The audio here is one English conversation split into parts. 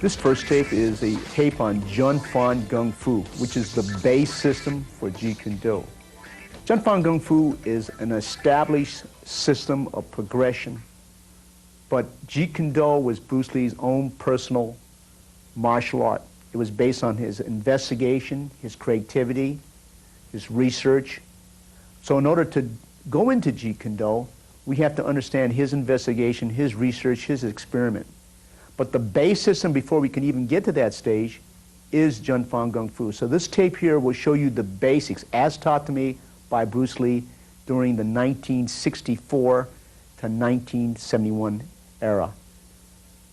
This first tape is a tape on Jun Fan Gung Fu, which is the base system for Jeet Kune Do. Jun Fan Gung Fu is an established system of progression, but Jeet Kune Do was Bruce Lee's own personal martial art. It was based on his investigation, his creativity, his research. So in order to go into Jeet Kune Do, we have to understand his investigation, his research, his experiment. But the base system before we can even get to that stage is Jun Fan Gung Fu. So this tape here will show you the basics as taught to me by Bruce Lee during the 1964 to 1971 era.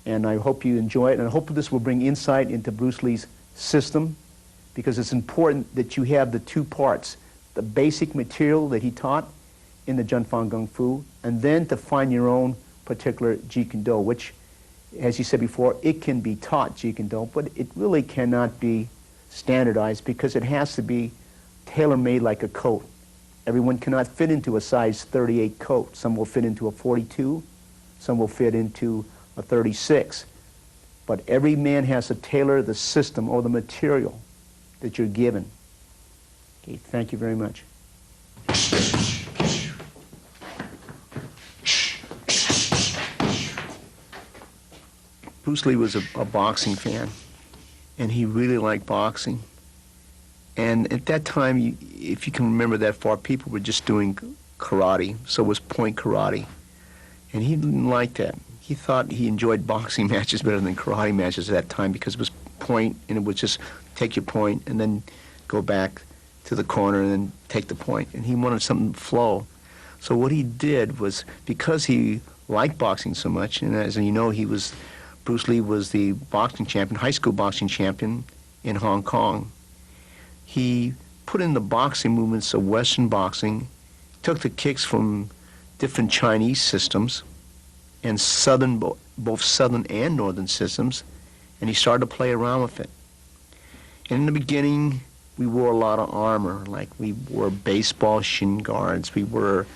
And I hope you enjoy it, and I hope this will bring insight into Bruce Lee's system, because it's important that you have the two parts, the basic material that he taught in the Jun Fan Gung Fu, and then to find your own particular Jeet Kune Do, which, as you said before, it can be taught Jeet Kune Do, but it really cannot be standardized because it has to be tailor-made like a coat. Everyone cannot fit into a size 38 coat. Some will fit into a 42, some will fit into a 36. But every man has to tailor the system or the material that you're given. Okay, thank you very much. Bruce Lee was a boxing fan, and he really liked boxing. And at that time, if you can remember that far, people were just doing karate, so it was point karate. And he didn't like that. He thought he enjoyed boxing matches better than karate matches at that time because it was point, and it was just take your point and then go back to the corner and then take the point. And he wanted something to flow. So what he did was, because he liked boxing so much, and as you know, Bruce Lee was the boxing champion, high school boxing champion in Hong Kong. He put in the boxing movements of Western boxing, took the kicks from different Chinese systems and both Southern and Northern systems, and he started to play around with it. And in the beginning, we wore a lot of armor, like we wore baseball shin guards, we wore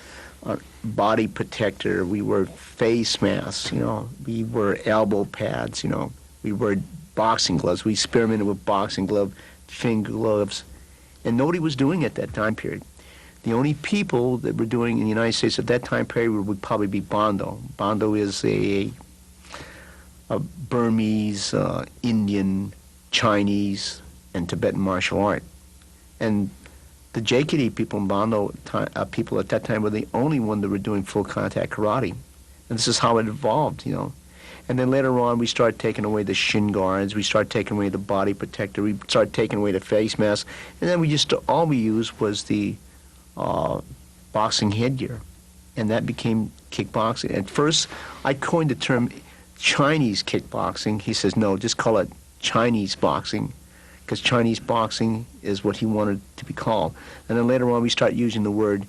body protector, we wore face masks, we wore elbow pads, we wore boxing gloves. We experimented with boxing glove, finger gloves, and nobody was doing it at that time period. The only people that were doing in the United States at that time period would probably be Bando. Bando is a Burmese, Indian, Chinese, and Tibetan martial art. And the JKD people in Bando people at that time were the only one that were doing full contact karate. And this is how it evolved, And then later on, we started taking away the shin guards, we started taking away the body protector, we started taking away the face mask, and then all we used was the boxing headgear. And that became kickboxing. At first, I coined the term Chinese kickboxing. He says, no, just call it Chinese boxing, because Chinese boxing is what he wanted to be called. And then later on, we start using the word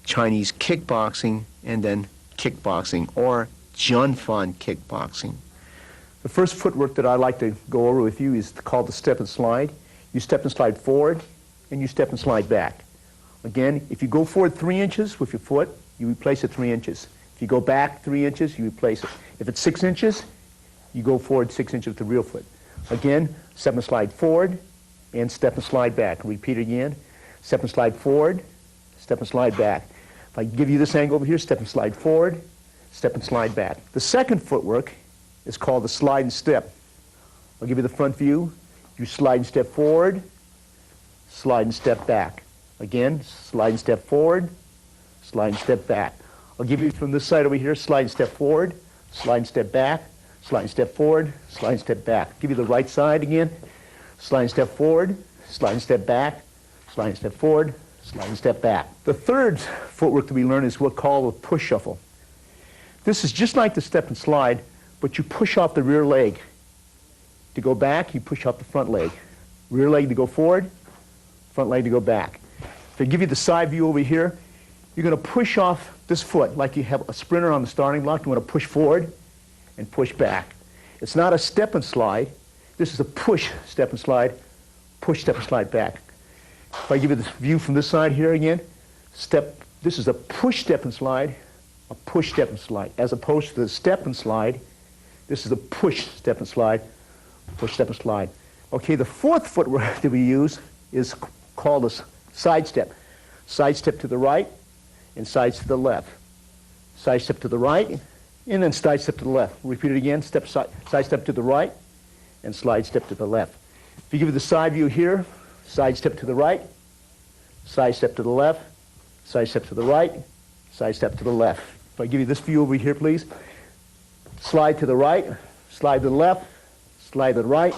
Chinese kickboxing and then kickboxing, or Jun Fan kickboxing. The first footwork that I'd like to go over with you is called the step and slide. You step and slide forward, and you step and slide back. Again, if you go forward 3 inches with your foot, you replace it 3 inches. If you go back 3 inches, you replace it. If it's 6 inches, you go forward 6 inches with the real foot. Again, step and slide forward, and step and slide back. Repeat it again. Step and slide forward, step and slide back. If I give you this angle over here, step and slide forward, step and slide back. The second footwork is called the slide and step. I'll give you the front view. You slide and step forward, slide and step back. Again, slide and step forward, slide and step back. I'll give you from this side over here, slide and step forward, slide and step back, slide and step forward, slide and step back. Give you the right side again. Sliding step forward, sliding step back, sliding step forward, sliding step back. The third footwork that we learn is what's called a push shuffle. This is just like the step and slide, but you push off the rear leg. To go back, you push off the front leg. Rear leg to go forward, front leg to go back. If I give you the side view over here, you're going to push off this foot like you have a sprinter on the starting block. You want to push forward and push back. It's not a step and slide. This is a push, step and slide, push, step and slide back. If I give you the view from this side here again, this is a push, step and slide, a push, step and slide. As opposed to the step and slide, this is a push, step and slide, push, step and slide. Okay, the fourth footwork that we use is called a side step. Side step to the right and sides to the left. Side step to the right and then side step to the left. Repeat it again, side step to the right and slide step to the left. If you give it the side view here, side step to the right, side step to the left, side step to the right, side step to the left. If I give you this view over here, please. Slide to the right, slide to the left, slide to the right,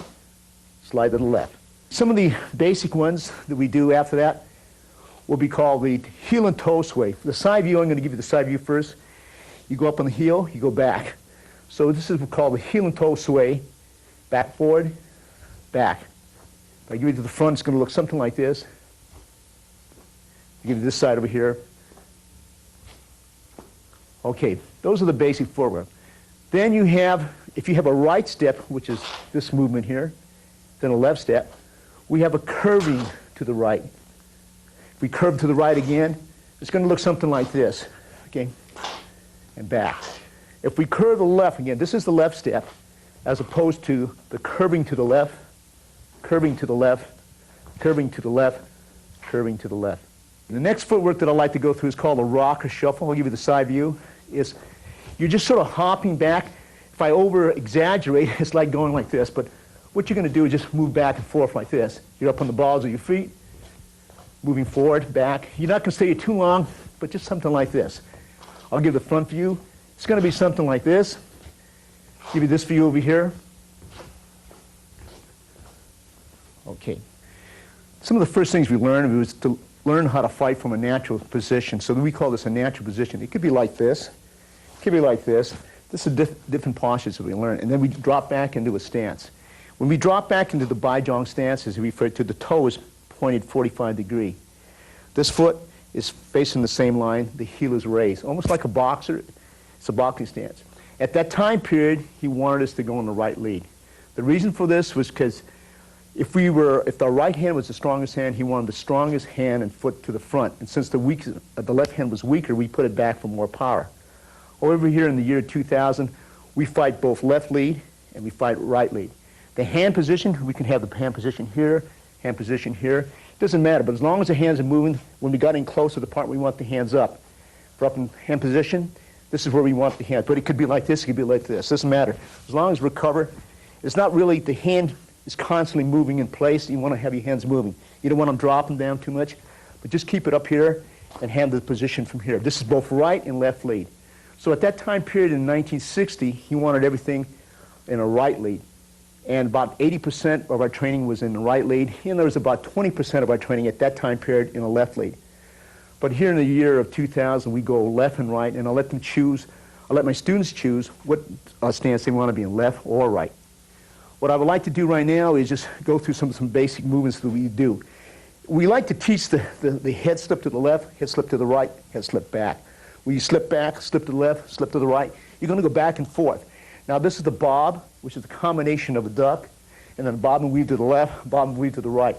slide to the left. Some of the basic ones that we do after that will be called the heel and toe sway. For the side view, I'm going to give you the side view first. You go up on the heel, you go back. So this is called the heel and toe sway. Back, forward, back. If I give you to the front, it's going to look something like this. I'll give you this side over here. Okay, those are the basic footwork. Then you have, if you have a right step, which is this movement here, then a left step, we have a curving to the right. If we curve to the right again, it's going to look something like this, okay, and back. If we curve the left again, this is the left step, as opposed to the curving to the left, curving to the left, curving to the left, curving to the left. The next footwork that I like to go through is called a rock or shuffle. I'll give you the side view. You're just sort of hopping back. If I over-exaggerate, it's like going like this, but what you're going to do is just move back and forth like this. You're up on the balls of your feet, moving forward, back. You're not going to stay too long, but just something like this. I'll give the front view. It's going to be something like this. Give you this view over here. Okay. Some of the first things we learned was to learn how to fight from a natural position. So we call this a natural position. It could be like this. It could be like this. This is different postures that we learn. And then we drop back into a stance. When we drop back into the Baijong stance, as we refer to, the toe is pointed 45 degrees. This foot is facing the same line. The heel is raised. Almost like a boxer. It's a boxing stance. At that time period, he wanted us to go on the right lead. The reason for this was because if the right hand was the strongest hand, he wanted the strongest hand and foot to the front. And since the left hand was weaker, we put it back for more power. Over here in the year 2000, we fight both left lead and we fight right lead. The hand position, we can have the hand position here, hand position here. It doesn't matter, but as long as the hands are moving, when we got in close to the part, we want the hands up. If we're up in hand position, this is where we want the hand. But it could be like this, it could be like this. It doesn't matter. As long as we recover, it's not really the hand is constantly moving in place. You want to have your hands moving. You don't want them dropping down too much, but just keep it up here and hand the position from here. This is both right and left lead. So at that time period in 1960, he wanted everything in a right lead. And about 80% of our training was in the right lead, and there was about 20% of our training at that time period in a left lead. But here in the year of 2000, we go left and right, and I'll let my students choose what stance they want to be in, left or right. What I would like to do right now is just go through some basic movements that we do. We like to teach the head slip to the left, head slip to the right, head slip back. When you slip back, slip to the left, slip to the right, you're going to go back and forth. Now this is the bob, which is a combination of a duck, and then bob and weave to the left, bob and weave to the right.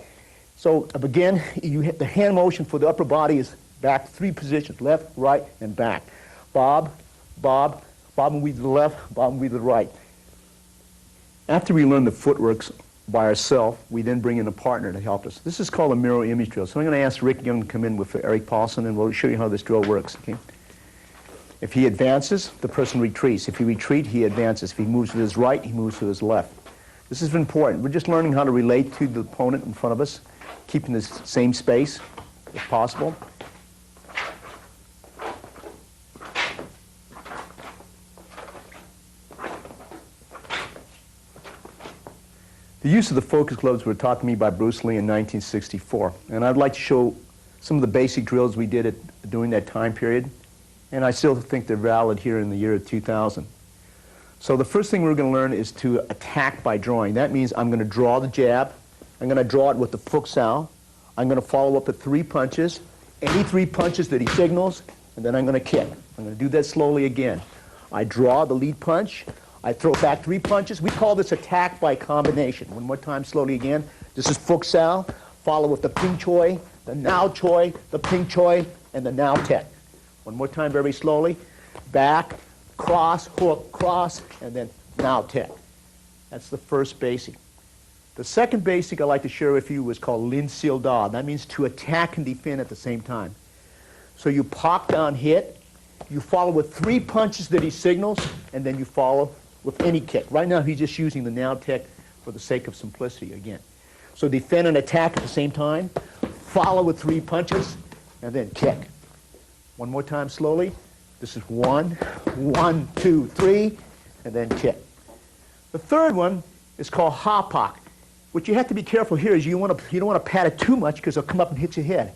So again, the hand motion for the upper body is back 3 positions, left, right, and back. Bob, bob, bob and weave to the left, bob and weave to the right. After we learn the footworks by ourselves, we then bring in a partner to help us. This is called a mirror image drill. So I'm going to ask Rick Young to come in with Eric Paulson, and we'll show you how this drill works. Okay? If he advances, the person retreats. If he retreats, he advances. If he moves to his right, he moves to his left. This is important. We're just learning how to relate to the opponent in front of us, keeping the same space if possible. The The use of the focus gloves were taught to me by Bruce Lee in 1964, and I'd like to show some of the basic drills we did during that time period, and I still think they're valid here in the year of 2000. So the first thing we're going to learn is to attack by drawing. That means I'm going to draw the jab, I'm going to draw it with the futsal, I'm going to follow up with 3 punches, any 3 punches that he signals, and then I'm going to kick. I'm going to do that slowly again. I draw the lead punch, I throw back 3 punches. We call this attack by combination. One more time, slowly again. This is futsal, follow with the ping choi, the now choi, the ping choi, and the now tek. One more time, very slowly. Back, cross, hook, cross, and then now tek. That's the first basic. The second basic I'd like to share with you is called Lin Sil Da. That means to attack and defend at the same time. So you pop down hit, you follow with 3 punches that he signals, and then you follow with any kick. Right now he's just using the now tek for the sake of simplicity again. So defend and attack at the same time, follow with 3 punches, and then kick. One more time slowly. This is 1, 1, 2, 3, and then kick. The third one is called hapak. What you have to be careful here is you don't want to pat it too much because it'll come up and hit your head.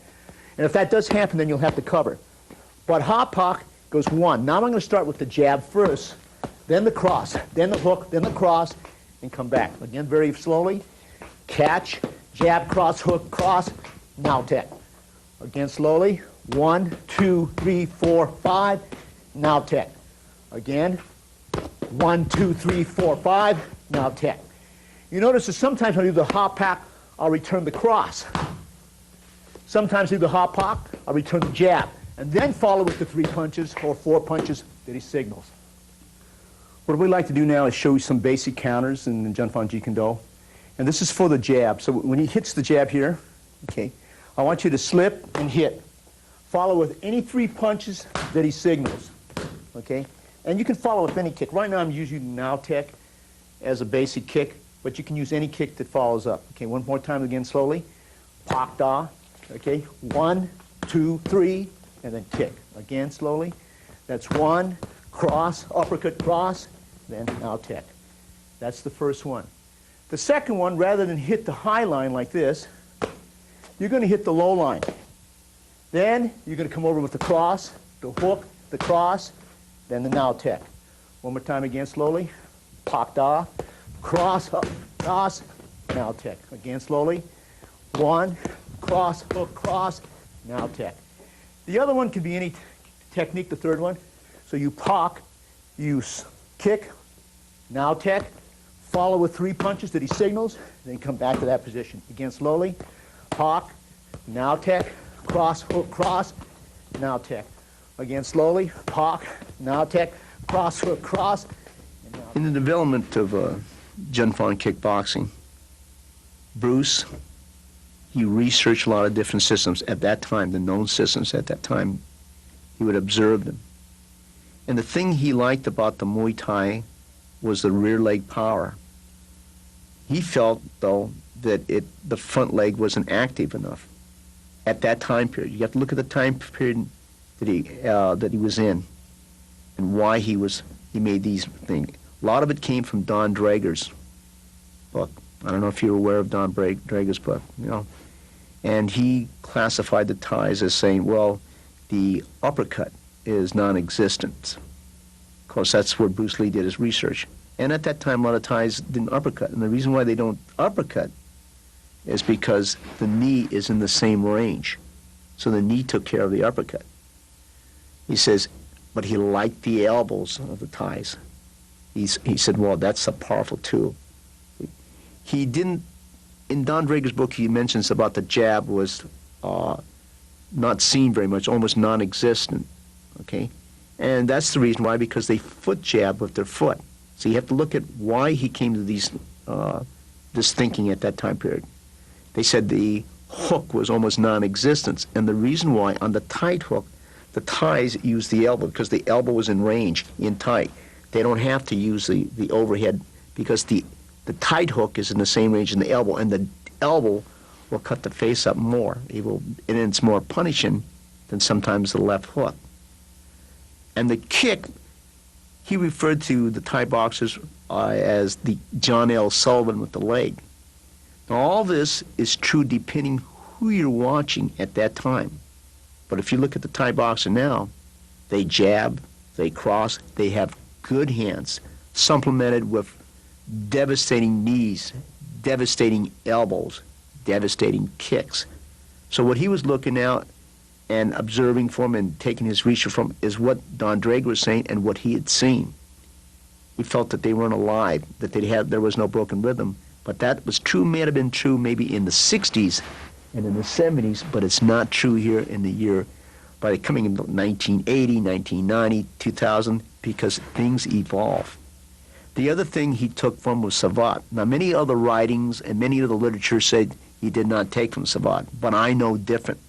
And if that does happen, then you'll have to cover. But hapak goes 1. Now I'm going to start with the jab first, then the cross, then the hook, then the cross, and come back. Again, very slowly. Catch, jab, cross, hook, cross, now tek. Again, slowly. 1, 2, 3, 4, 5, now tek. Again, 1, 2, 3, 4, 5, now tek. You notice that sometimes when I do the hapak, I'll return the cross. Sometimes I do the hapak, I'll return the jab, and then follow with the 3 punches or 4 punches that he signals. What we like to do now is show you some basic counters in the Junfan Jeet Kune Do. And this is for the jab. So when he hits the jab here, okay, I want you to slip and hit. Follow with any 3 punches that he signals, okay? And you can follow with any kick. Right now I'm using now tek as a basic kick, but you can use any kick that follows up. Okay, one more time again slowly. Pak da, okay? 1, 2, 3, and then kick. Again slowly. That's 1, cross, uppercut, cross, then now tek. That's the first one. The second one, rather than hit the high line like this, you're going to hit the low line. Then you're going to come over with the cross, the hook, the cross, then the now tek. One more time again slowly. Pak da, cross, up, cross, now tek. Again slowly. 1, cross, hook, cross, now tek. The other one can be any technique, the third one. So you pak, you kick, now tek, follow with 3 punches that he signals, then come back to that position. Again slowly. Pak, now tek, cross, hook, cross, now tek. Again slowly. Pak, now tek, cross, hook, cross. In the development of Junfan kickboxing, Bruce, he researched a lot of different systems at that time, the known systems at that time. He would observe them. And the thing he liked about the Muay Thai was the rear leg power. He felt, though, that the front leg wasn't active enough at that time period. You have to look at the time period that he was in and why he made these things. A lot of it came from Don Drager's book. I don't know if you're aware of Don Drager's book, you know. And he classified the Thais as saying, well, the uppercut is non-existent. Of course, that's where Bruce Lee did his research. And at that time, a lot of Thais didn't uppercut. And the reason why they don't uppercut is because the knee is in the same range. So the knee took care of the uppercut. He says, but he liked the elbows of the Thais. He said, well, that's a powerful tool. He didn't, in Don Drager's book, he mentions about the jab was not seen very much, almost non-existent, okay? And that's the reason why, because they foot jab with their foot. So you have to look at why he came to this thinking at that time period. They said the hook was almost non-existent, and the reason why, on the tight hook, the Thais used the elbow, because the elbow was in range, in tight. They don't have to use the overhead, because the tight hook is in the same range in the elbow, and the elbow will cut the face up more. And it's more punishing than sometimes the left hook. And the kick, he referred to the Thai boxers as the John L. Sullivan with the leg. All this is true depending who you're watching at that time. But if you look at the Thai boxer now, they jab, they cross, they have good hands, supplemented with devastating knees, devastating elbows, devastating kicks. So what he was looking out and observing from and taking his research from is what Don Drager was saying and what he had seen. He felt that they weren't alive, that there was no broken rhythm. But that was true, may have been true maybe in the 60s and in the 70s, but it's not true here in the year by coming in 1980, 1990, 2000, because things evolve. The other thing he took from was Savat. Now, many other writings and many of the literature said he did not take from Savat, but I know different,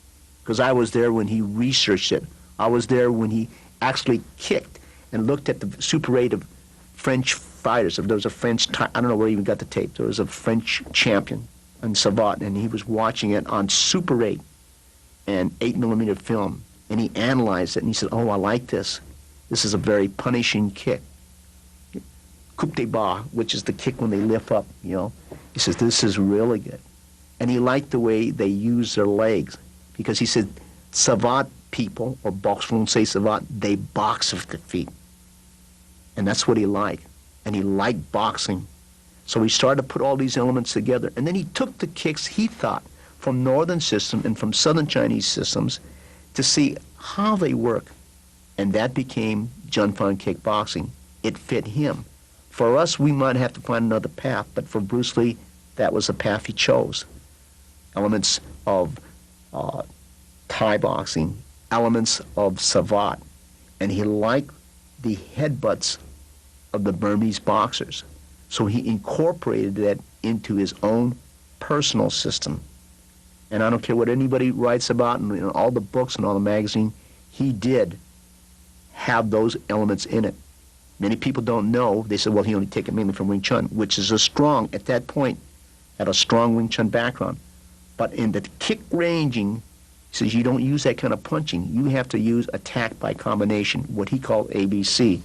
because I was there when he researched it. I was there when he actually kicked and looked at the Super 8 of French fighters. There was a French, I don't know where he even got the tape. There was a French champion in Savat, and he was watching it on Super 8 and 8mm film, and he analyzed it, and he said, oh, I like this. This is a very punishing kick. Coup de bas, which is the kick when they lift up, you know. He says, this is really good. And he liked the way they use their legs, because he said, Savat people, or box français Savat, they box with their feet. And that's what he liked. And he liked boxing. So he started to put all these elements together. And then he took the kicks, he thought, from northern system and from southern Chinese systems to see how they work. And that became Junfan kickboxing. It fit him. For us, we might have to find another path, but for Bruce Lee, that was the path he chose. Elements of Thai boxing, elements of Savat. And he liked the headbutts of the Burmese boxers. So he incorporated that into his own personal system. And I don't care what anybody writes about in all the books and all the magazines, he did have those elements in it. Many people don't know. They said, well, he only took it mainly from Wing Chun, which is a strong, at that point, had a strong Wing Chun background. But in the kick ranging, he says you don't use that kind of punching. You have to use attack by combination, what he called ABC.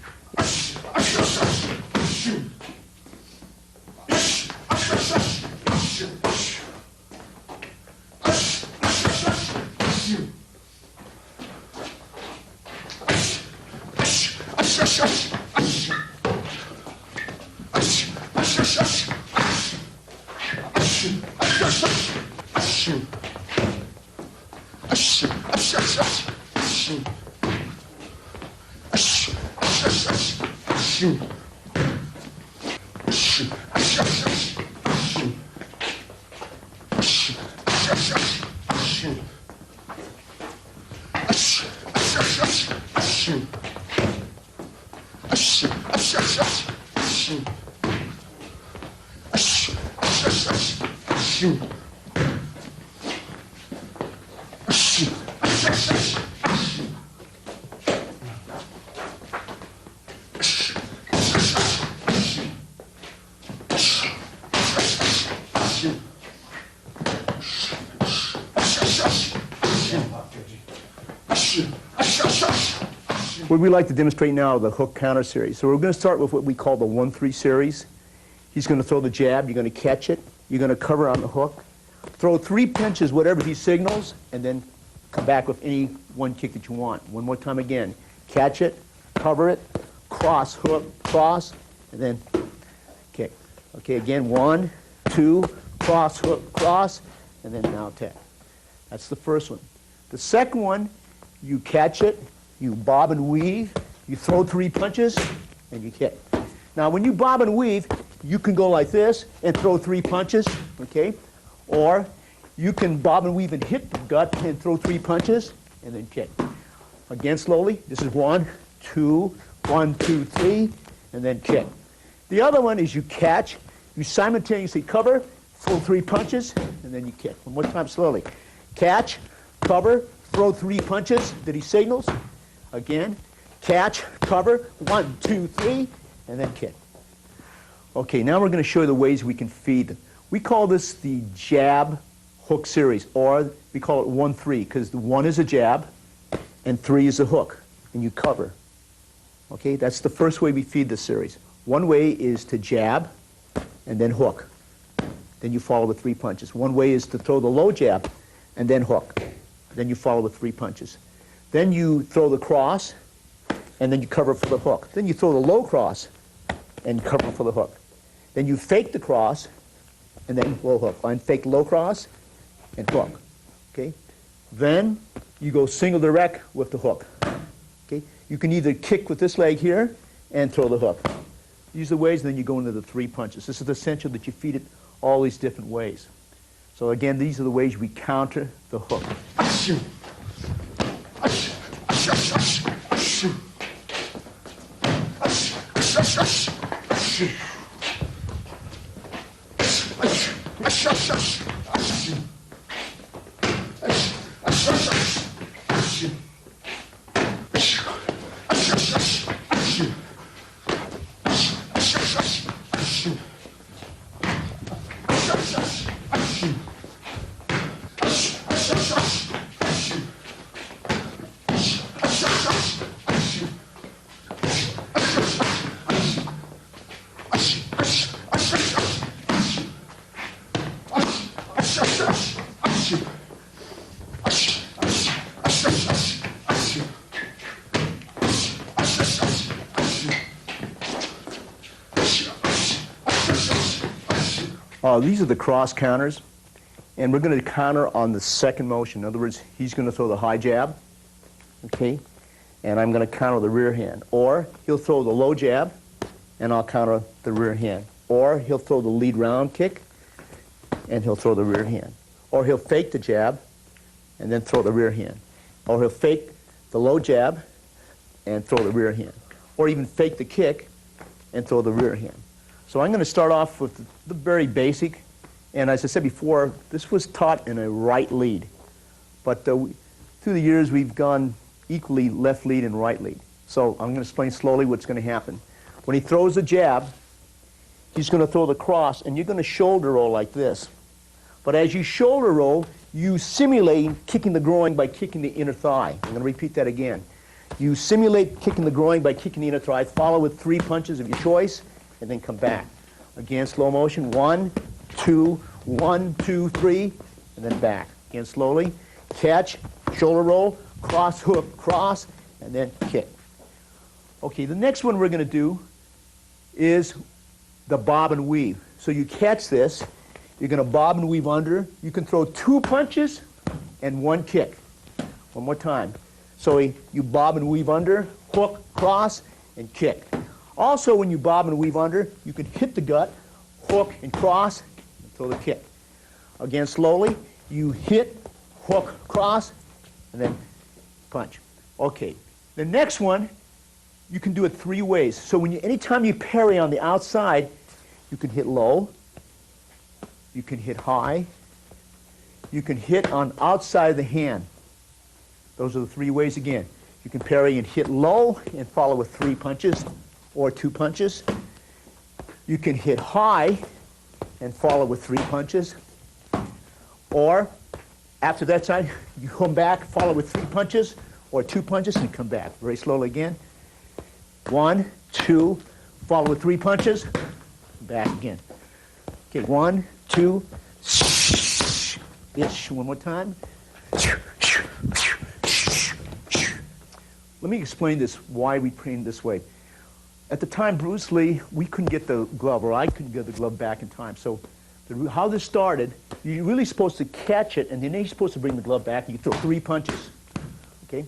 What we like to demonstrate now are the hook counter series. So we're going to start with what we call the 1-3 series. He's going to throw the jab, you're going to catch it, you're going to cover on the hook, throw 3 punches, whatever he signals, and then come back with any one kick that you want. One more time again. Catch it, cover it, cross, hook, cross, and then kick. Okay, again, 1, 2, cross, hook, cross, and then now attack. That's the first one. The second one, you catch it, you bob and weave, you throw 3 punches, and you kick. Now, when you bob and weave, you can go like this and throw 3 punches, okay? Or you can bob and weave and hit the gut and throw 3 punches, and then kick. Again, slowly. This is 1, 2, 1, 2, 3, and then kick. The other one is you catch, you simultaneously cover, throw 3 punches, and then you kick. One more time, slowly. Catch, cover, throw 3 punches that he signals. Again, catch, cover, 1, 2, 3, and then kick. Okay, now we're going to show you the ways we can feed them. We call this the jab hook series, or we call it 1-3, because the 1 is a jab and 3 is a hook, and you cover. Okay, that's the first way we feed this series. One way is to jab and then hook. then you follow with 3 punches. One way is to throw the low jab and then hook. Then you follow with 3 punches. Then you throw the cross, and then you cover for the hook. Then you throw the low cross and cover for the hook. Then you fake the cross, and then low hook. And fake low cross and hook. Okay? Then you go single direct with the hook. Okay? You can either kick with this leg here and throw the hook. These are the ways, and then you go into the 3 punches. This is essential that you feed it all these different ways. So again, these are the ways we counter the hook. These are the cross counters, and we're going to counter on the second motion. In other words, he's going to throw the high jab, okay, and I'm going to counter the rear hand. Or he'll throw the low jab, and I'll counter the rear hand. Or he'll throw the lead round kick, and he'll throw the rear hand. Or he'll fake the jab, and then throw the rear hand. Or he'll fake the low jab, and throw the rear hand. Or even fake the kick, and throw the rear hand. So I'm going to start off with the very basic, and as I said before, this was taught in a right lead. But through the years, we've gone equally left lead and right lead. So I'm going to explain slowly what's going to happen. When he throws the jab, he's going to throw the cross, and you're going to shoulder roll like this. But as you shoulder roll, you simulate kicking the groin by kicking the inner thigh. I'm going to repeat that again. You simulate kicking the groin by kicking the inner thigh, follow with 3 punches of your choice, and then come back. Again, slow motion, 1, 2, 1, 2, 3, and then back. Again, slowly, catch, shoulder roll, cross, hook, cross, and then kick. Okay, the next one we're going to do is the bob and weave. So you catch this, you're going to bob and weave under. You can throw 2 punches and 1 kick. One more time. So you bob and weave under, hook, cross, and kick. Also, when you bob and weave under, you can hit the gut, hook and cross, and throw the kick. Again, slowly, you hit, hook, cross, and then punch. Okay, the next one, you can do it 3 ways. So anytime you parry on the outside, you can hit low, you can hit high, you can hit on outside of the hand. Those are the 3 ways again. You can parry and hit low and follow with 3 punches. Or 2 punches. You can hit high and follow with 3 punches. Or after that side, you come back, follow with 3 punches or 2 punches, and come back. Very slowly again. 1, 2, follow with 3 punches, back again. Okay, 1, 2, itch, one more time. Let me explain this, why we train this way. At the time, Bruce Lee, we couldn't get the glove, or I couldn't get the glove back in time. So how this started, you're really supposed to catch it, and then you're supposed to bring the glove back, and you throw 3 punches. Okay?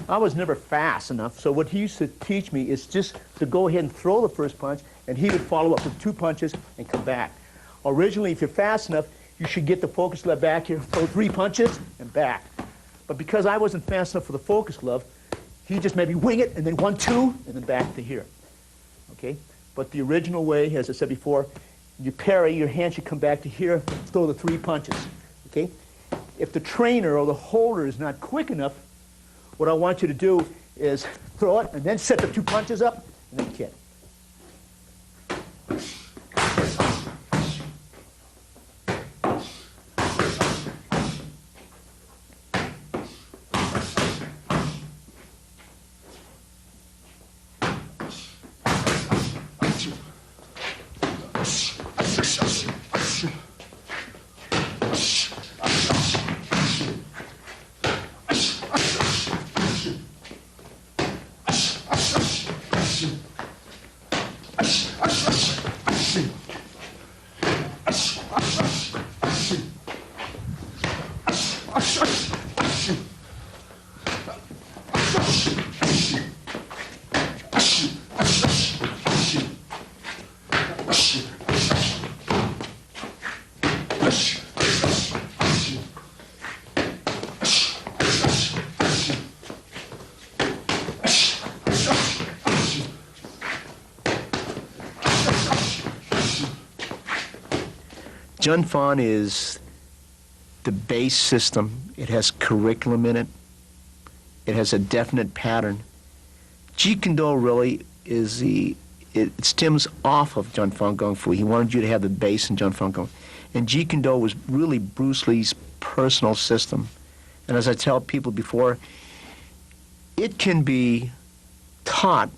I was never fast enough, so what he used to teach me is just to go ahead and throw the first punch, and he would follow up with 2 punches and come back. Originally, if you're fast enough, you should get the focus glove back here, throw 3 punches, and back. But because I wasn't fast enough for the focus glove, he just made me wing it, and then 1, 2, and then back to here. Okay? But the original way, as I said before, you parry, your hand should come back to here, throw the 3 punches. Okay? If the trainer or the holder is not quick enough, what I want you to do is throw it and then set the 2 punches up and then kick. Jun Fan is the base system. It has curriculum in it. It has a definite pattern. Jeet Kune Do really is it stems off of Jun Fan Kung Fu. He wanted you to have the base in Jun Fan Kung Fu. And Jeet Kune Do was really Bruce Lee's personal system. And as I tell people before, it can be taught,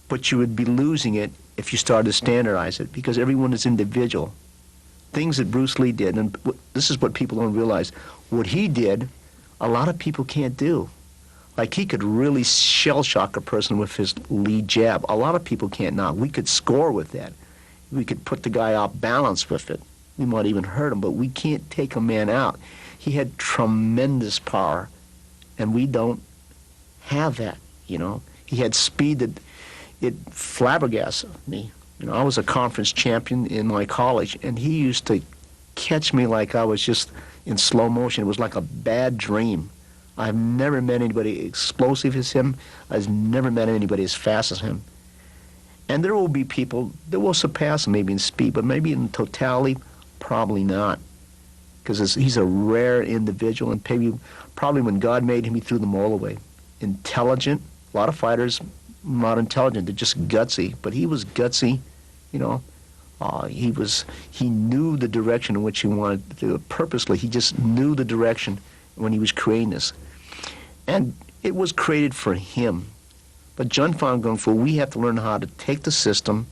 but you would be losing it if you started to standardize it, because everyone is individual. Things that Bruce Lee did, and this is what people don't realize, what he did, a lot of people can't do. Like, he could really shell-shock a person with his lead jab. A lot of people can't now. We could score with that. We could put the guy off balance with it. We might even hurt him, but we can't take a man out. He had tremendous power, and we don't have that, you know. He had speed that it flabbergasted me. You know, I was a conference champion in my college, and he used to catch me like I was just in slow motion. It was like a bad dream. I've never met anybody explosive as him. I've never met anybody as fast as him. And there will be people that will surpass him maybe in speed, but maybe in totality, probably not. Because he's a rare individual, and probably when God made him, he threw them all away. Intelligent. A lot of fighters not intelligent. They're just gutsy. But he was gutsy, you know. He knew the direction in which he wanted to do it purposely. He just knew the direction when he was creating this. And it was created for him. But Jun Fan Kung Fu, we have to learn how to take the system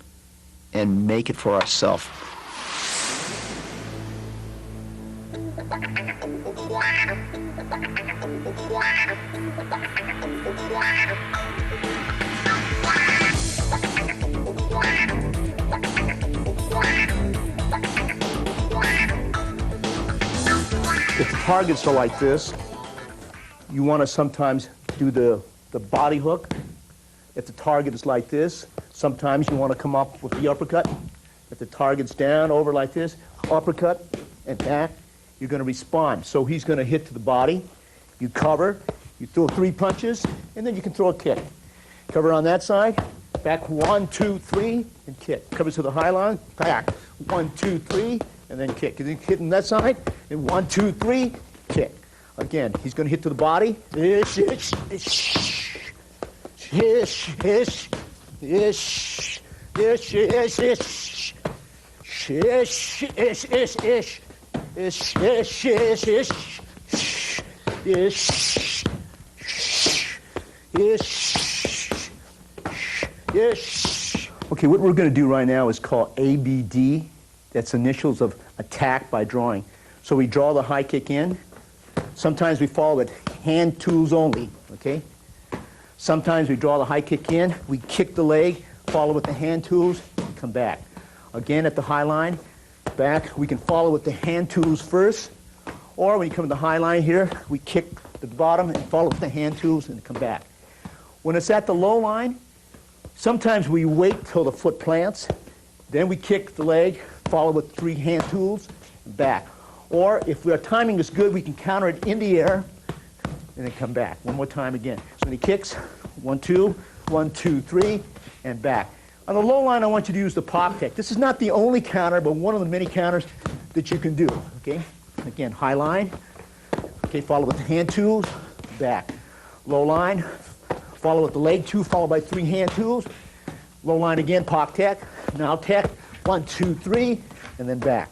and make it for ourselves. If the targets are like this, you want to sometimes do the body hook. If the target is like this, sometimes you want to come up with the uppercut. If the target's down, over like this, uppercut and back, you're going to respond. So he's going to hit to the body, you cover, you throw 3 punches, and then you can throw a kick. Cover on that side, back 1, 2, 3, and kick. Cover to the high line, back 1, 2, 3, and then kick. And then hit on that side, and 1, 2, 3, kick. Again, he's going to hit to the body. Ish, ish, ish, ish, ish, ish, ish, ish, ish, ish, ish, ish, ish, ish, ish, ish, ish, ish, ish. Okay, what we're going to do right now is called ABD. That's initials of attack by drawing. So we draw the high kick in. Sometimes we follow it hand tools only, okay? Sometimes we draw the high kick in, we kick the leg, follow with the hand tools, and come back. Again, at the high line, back, we can follow with the hand tools first, or when you come to the high line here, we kick the bottom and follow with the hand tools and come back. When it's at the low line, sometimes we wait till the foot plants, then we kick the leg, follow with 3 hand tools, and back. Or if our timing is good, we can counter it in the air and then come back. One more time again. So when he kicks, 1, 2, 1, 2, 3, and back. On the low line, I want you to use the pop kick. This is not the only counter, but one of the many counters that you can do. Okay? Again, high line. Okay, follow with the hand tools, back. Low line, follow with the leg 2, followed by 3 hand tools. Low line again, pop tech. Now tech, 1, 2, 3, and then back.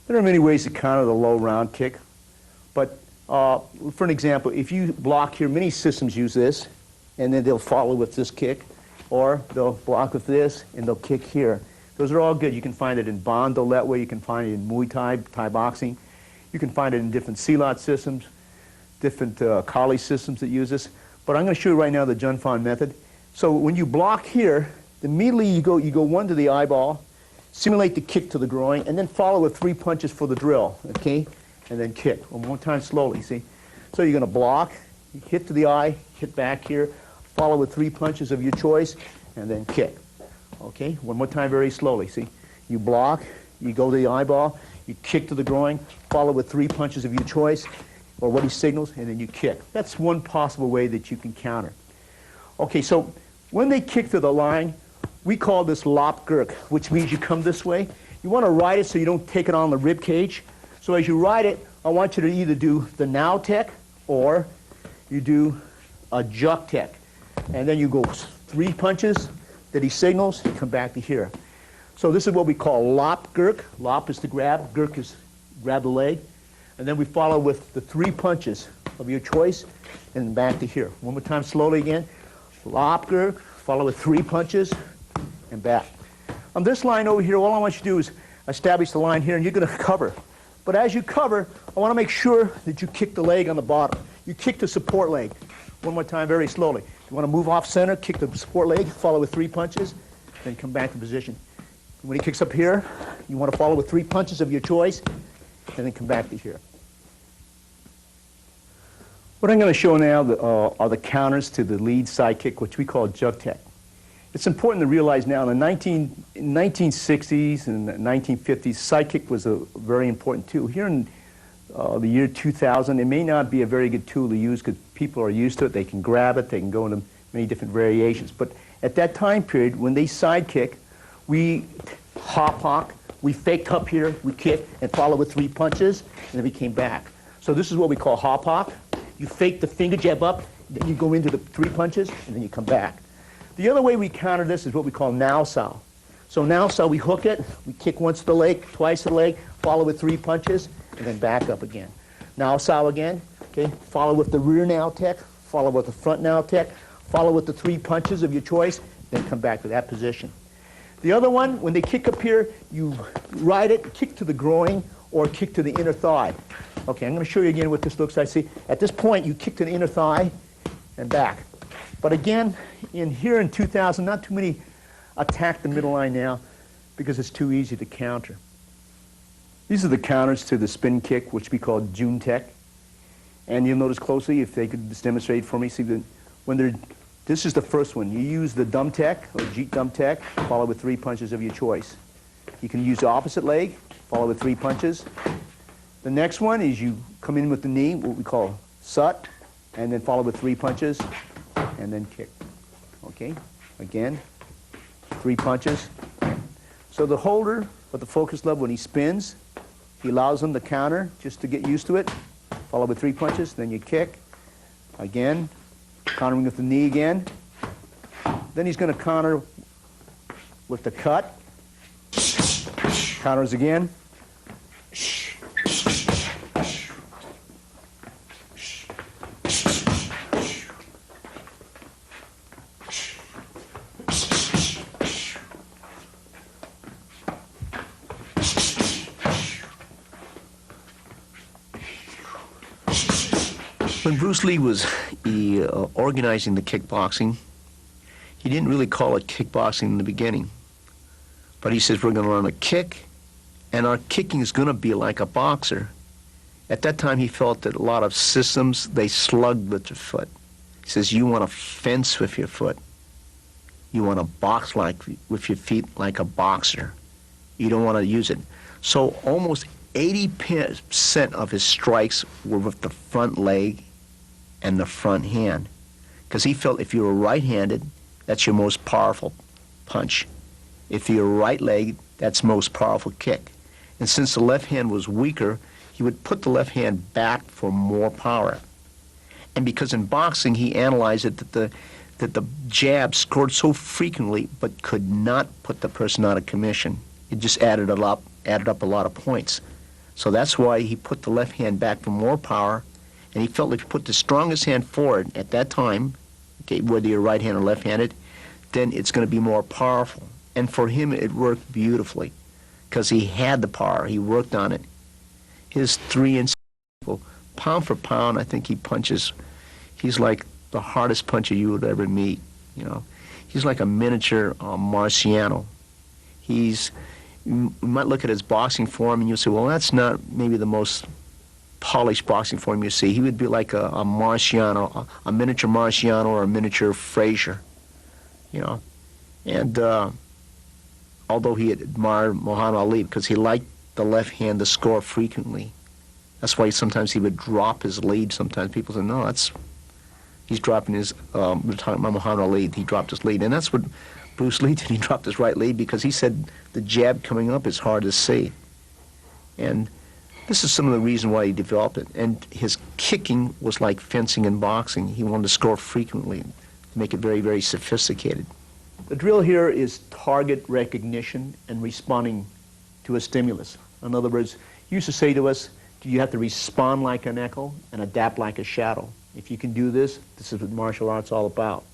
There are many ways to counter the low round kick, but for an example, if you block here, many systems use this, and then they'll follow with this kick, or they'll block with this, and they'll kick here. Those are all good. You can find it in Bondo that way. You can find it in Muay Thai, Thai boxing. You can find it in different Silat systems, different Kali systems that use this. But I'm going to show you right now the Jun Fan method. So when you block here, immediately you go 1 to the eyeball, simulate the kick to the groin, and then follow with 3 punches for the drill, okay? And then kick. One more time slowly, see? So you're going to block, you hit to the eye, hit back here, follow with 3 punches of your choice, and then kick. Okay? One more time very slowly, see? You block, you go to the eyeball, you kick to the groin, follow with 3 punches of your choice, or what he signals, and then you kick. That's one possible way that you can counter. Okay, so when they kick to the line, we call this lop gurk, which means you come this way, You want to ride it so you don't take it on the rib cage. So as you ride it, I want you to either do the now tech or you do a juck tech. And then you go 3 punches that he signals, you come back to here. So this is what we call lop gurk. Lop is to grab, gurk is grab the leg. And then we follow with the 3 punches of your choice and back to here. One more time slowly again. Lop gurk, follow with 3 punches and back. On this line over here, all I want you to do is establish the line here and you're going to cover. But as you cover, I want to make sure that you kick the leg on the bottom. You kick the support leg. One more time, very slowly. You want to move off center, kick the support leg, follow with 3 punches, then come back to position. When he kicks up here, you want to follow with 3 punches of your choice, and then come back to here. What I'm going to show now are the counters to the lead side kick, which we call jug tech. It's important to realize now in the 1960s and the 1950s, side kick was a very important tool. Here in the year 2000, it may not be a very good tool to use because people are used to it. They can grab it. They can go into many different variations. But at that time period, when they side kick, we hop, we faked up here, we kick, and follow with 3 punches, and then we came back. So this is what we call hop. You fake the finger jab up, then you go into the 3 punches, and then you come back. The other way we counter this is what we call now sao. So now sao, we hook it, we kick once to the leg, twice to the leg, follow with 3 punches, and then back up again. Now sao again, okay? Follow with the rear now tech, follow with the front now tech, follow with the 3 punches of your choice, then come back to that position. The other one, when they kick up here, you ride it, kick to the groin, or kick to the inner thigh. Okay, I'm going to show you again what this looks like. See, at this point, you kick to the inner thigh and back. But again, here in 2000, not too many attack the middle line now because it's too easy to counter. These are the counters to the spin kick, which we call June tech. And you'll notice closely, if they could just demonstrate for me, see that when they're, this is the first one. You use the dumb tech, or Jeet dumb tech, follow with 3 punches of your choice. You can use the opposite leg, follow with 3 punches. The next one is you come in with the knee, what we call sut, and then follow with 3 punches, and then kick. Okay, again, 3 punches. So the holder with the focus level, when he spins, he allows him to counter just to get used to it. Follow with 3 punches, then you kick. Again, countering with the knee again. Then he's going to counter with the cut. Counters again. When Bruce Lee was organizing the kickboxing, he didn't really call it kickboxing in the beginning. But he says, we're going to learn a kick, and our kicking is going to be like a boxer. At that time, he felt that a lot of systems, they slugged with their foot. He says, you want to fence with your foot. You want to box with your feet like a boxer. You don't want to use it. So almost 80% of his strikes were with the front leg and the front hand, because he felt if you were right-handed, that's your most powerful punch. If you're right leg, that's most powerful kick. And since the left hand was weaker, he would put the left hand back for more power. And because in boxing he analyzed it that the jab scored so frequently but could not put the person out of commission. It just added up a lot of points. So that's why he put the left hand back for more power, and he felt if you put the strongest hand forward at that time, okay, whether you're right-handed or left-handed, then it's going to be more powerful. And for him, it worked beautifully because he had the power. He worked on it. His 3-inch, pound for pound, I think he punches. He's like the hardest puncher you would ever meet. You know, he's like a miniature Marciano. You might look at his boxing form and you'll say, well, that's not maybe the most polished boxing form you see. He would be like a Marciano, a miniature Marciano or a miniature Frazier, you know. And although he admired Muhammad Ali because he liked the left hand to score frequently. That's why sometimes he would drop his lead. Sometimes people say, no, he's dropping his, we're talking about Muhammad Ali, he dropped his lead. And that's what Bruce Lee did. He dropped his right leg because he said the jab coming up is hard to see. And this is some of the reason why he developed it. And his kicking was like fencing and boxing. He wanted to score frequently to make it very, very sophisticated. The drill here is target recognition and responding to a stimulus. In other words, he used to say to us, you have to respond like an echo and adapt like a shadow. If you can do this, this is what martial arts is all about.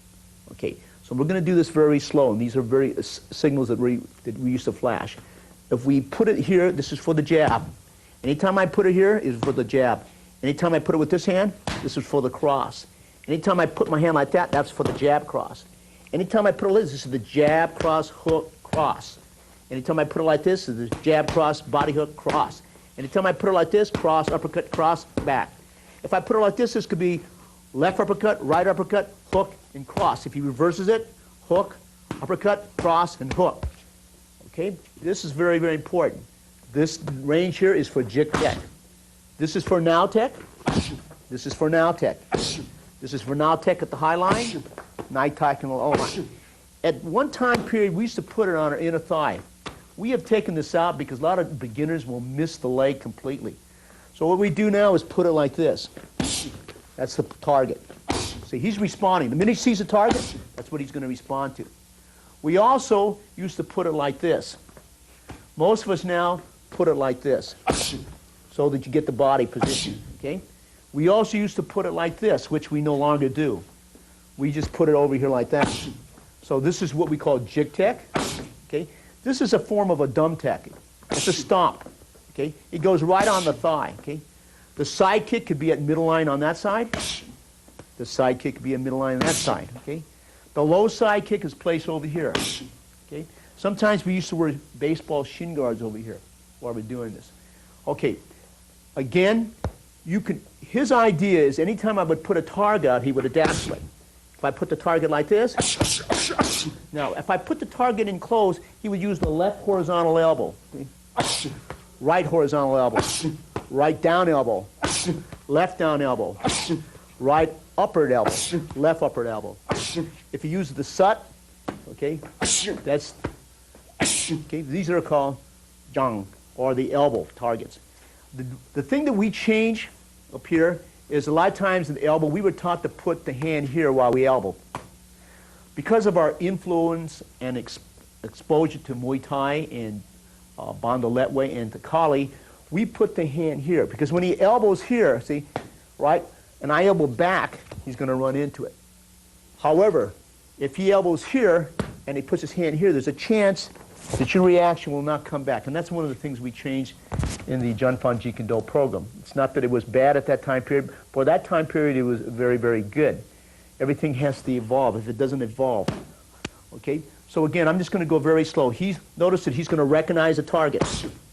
Okay, so we're going to do this very slow, and these are very signals that we used to flash. If we put it here, this is for the jab. Anytime I put it here is for the jab. Anytime I put it with this hand, this is for the cross. Anytime I put my hand like that, that's for the jab cross. Anytime I put it like this is the jab, cross, hook, cross. Anytime I put it like this is the jab, cross, body hook, cross. Anytime I put it like this, cross, uppercut, cross, back. If I put it like this could be left uppercut, right uppercut, hook, and cross. If he reverses it, hook, uppercut, cross, and hook. Okay? This is very, very important. This range here is for Jeet Tek. This is for Now Tek. This is for Now Tek. This is for Now Tek at the high line, Night Tek and the low line. At one time period, we used to put it on our inner thigh. We have taken this out because a lot of beginners will miss the leg completely. So what we do now is put it like this. That's the target. See, he's responding. The minute he sees a target, that's what he's going to respond to. We also used to put it like this. Most of us now put it like this so that you get the body position. Okay? We also used to put it like this, which we no longer do. We just put it over here like that. So this is what we call Jeet Tek. Okay? This is a form of a dumb tek. It's a stomp. Okay? It goes right on the thigh. Okay? The side kick could be at middle line on that side. The side kick could be at middle line on that side. Okay? The low side kick is placed over here. Okay? Sometimes we used to wear baseball shin guards over here while we're doing this. Okay. Again, his idea is anytime I would put a target out, he would adapt to it. If I put the target like this, now if I put the target in close, he would use the left horizontal elbow, right horizontal elbow, right down elbow, left down elbow, right upward elbow, left upward elbow. If he uses the sut, okay, that's, okay, these are called jang, or the elbow targets. The thing that we change up here is a lot of times in the elbow, we were taught to put the hand here while we elbow. Because of our influence and exposure to Muay Thai and Bandoletwe and to Kali, we put the hand here. Because when he elbows here, see, right, and I elbow back, he's going to run into it. However, if he elbows here and he puts his hand here, there's a chance that your reaction will not come back. And that's one of the things we changed in the Junfan Jikendo program. It's not that it was bad at that time period. For that time period, it was very, very good. Everything has to evolve. If it doesn't evolve, okay? So again, I'm just going to go very slow. Notice that he's going to recognize a target.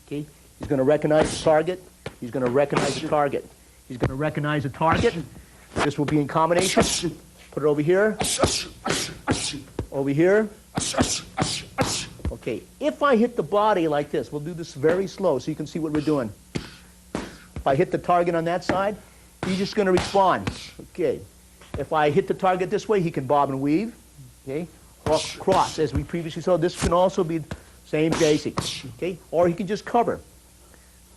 Okay? He's going to recognize the target. He's going to recognize the target. He's going to recognize a target. This will be in combination. Put it over here. Over here. Okay, if I hit the body like this, we'll do this very slow so you can see what we're doing. If I hit the target on that side, he's just going to respond. Okay. If I hit the target this way, he can bob and weave. Okay. Or cross, as we previously saw. This can also be the same basic. Okay. Or he can just cover.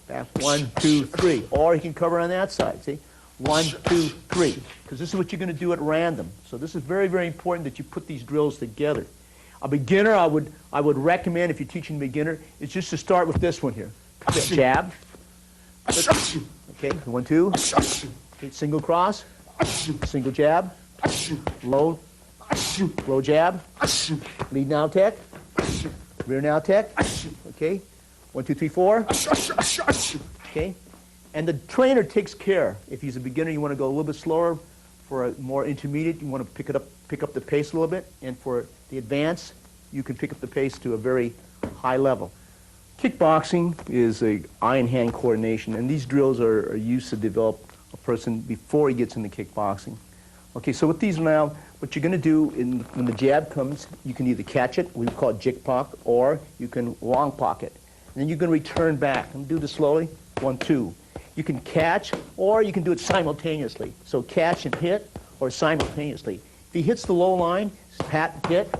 Back 1, 2, 3. Or he can cover on that side. See? 1, 2, 3. Because this is what you're going to do at random. So this is very, very important that you put these drills together. A beginner, I would recommend, if you're teaching a beginner, is just to start with this one here. Jab. Okay, 1, 2. Okay, single cross. Single jab. Low jab. Lead now tek. Rear now tek. Okay. 1, 2, 3, 4. Okay. And the trainer takes care. If he's a beginner, you want to go a little bit slower. For a more intermediate, you want to pick up the pace a little bit. And for the advanced, you can pick up the pace to a very high level. Kickboxing is a eye-and-hand coordination, and these drills are used to develop a person before he gets into kickboxing. Okay, so with these now, what you're going to do when the jab comes, you can either catch it, we call it jik pak, or you can long pocket. And then you're going to return back. And do this slowly. 1, 2. You can catch, or you can do it simultaneously. So catch and hit, or simultaneously. If he hits the low line, pat, hit,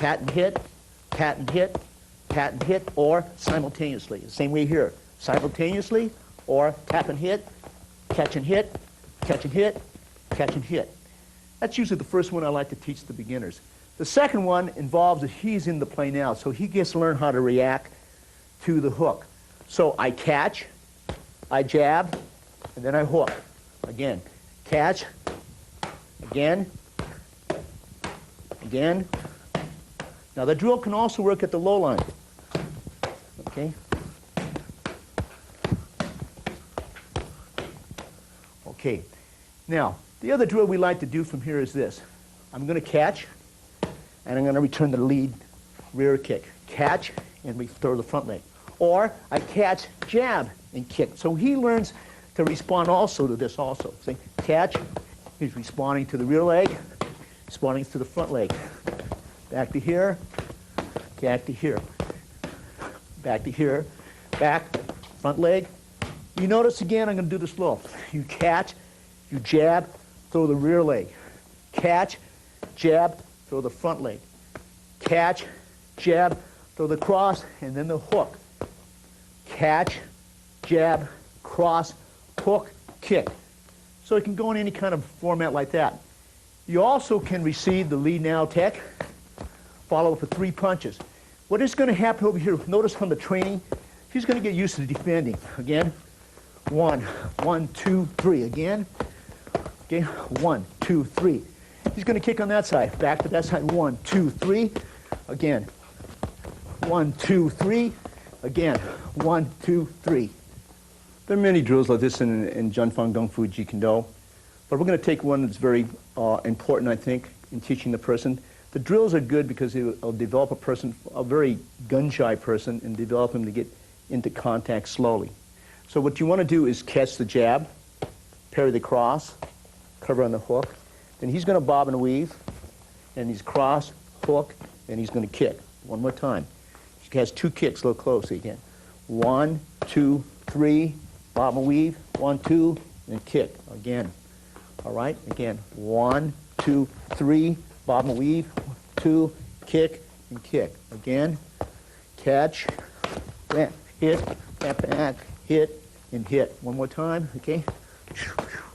pat and hit, pat and hit, pat and hit, or simultaneously. The same way here. Simultaneously, or tap and hit, catch and hit, catch and hit, catch and hit. That's usually the first one I like to teach the beginners. The second one involves that he's in the play now, so he gets to learn how to react to the hook. So I catch, I jab, and then I hook. Again, catch, again, again. Now the drill can also work at the low line. Okay? Okay. Now, the other drill we like to do from here is this. I'm going to catch, and I'm going to return the lead rear kick. Catch, and we throw the front leg. Or I catch, jab, and kick. So he learns to respond also to this also. See, catch, he's responding to the rear leg, responding to the front leg. Back to here, back to here, back to here, back, front leg. You notice again, I'm going to do this slow. You catch, you jab, throw the rear leg. Catch, jab, throw the front leg. Catch, jab, throw the cross, and then the hook. Catch, jab, cross, hook, kick. So it can go in any kind of format like that. You also can receive the lead now tech, follow up with 3 punches. What is going to happen over here, notice from the training, he's going to get used to defending. Again, 1, 1, 2, 3. Again, okay, 1, 2, 3. He's going to kick on that side, back to that side, 1, 2, 3. Again, 1, 2, 3. Again, 1, 2, 3. There are many drills like this in Junfang Kung Fu Jeet Kune, but we're going to take one that's very important, I think, in teaching the person. The drills are good because it'll develop a person, a very gun-shy person, and develop him to get into contact slowly. So what you want to do is catch the jab, parry the cross, cover on the hook. Then he's going to bob and weave, and he's cross, hook, and he's going to kick. One more time. He has 2 kicks, a little close again. 1, 2, 3, bob and weave, 1, 2, and kick again. All right, again, 1, 2, 3, bob and weave, 2, kick, and kick. Again, catch, back, hit, back, hit, and hit. One more time, okay?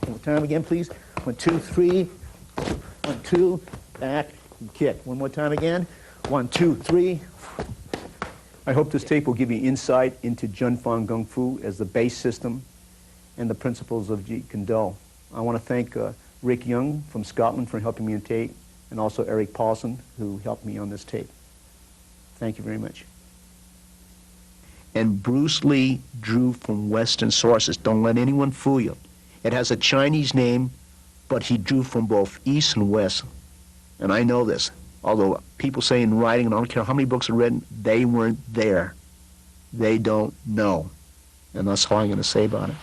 One more time again, please. 1, 2, 3, 1, 2, back, and kick. One more time again. 1, 2, 3. I hope this tape will give you insight into Junfang Kung Fu as the base system and the principles of Jeet Kune Do. I want to thank Rick Young from Scotland for helping me on tape, and also Eric Paulson, who helped me on this tape. Thank you very much. And Bruce Lee drew from Western sources. Don't let anyone fool you. It has a Chinese name, but he drew from both East and West. And I know this. Although people say in writing, and I don't care how many books are written, they weren't there. They don't know. And that's all I'm going to say about it.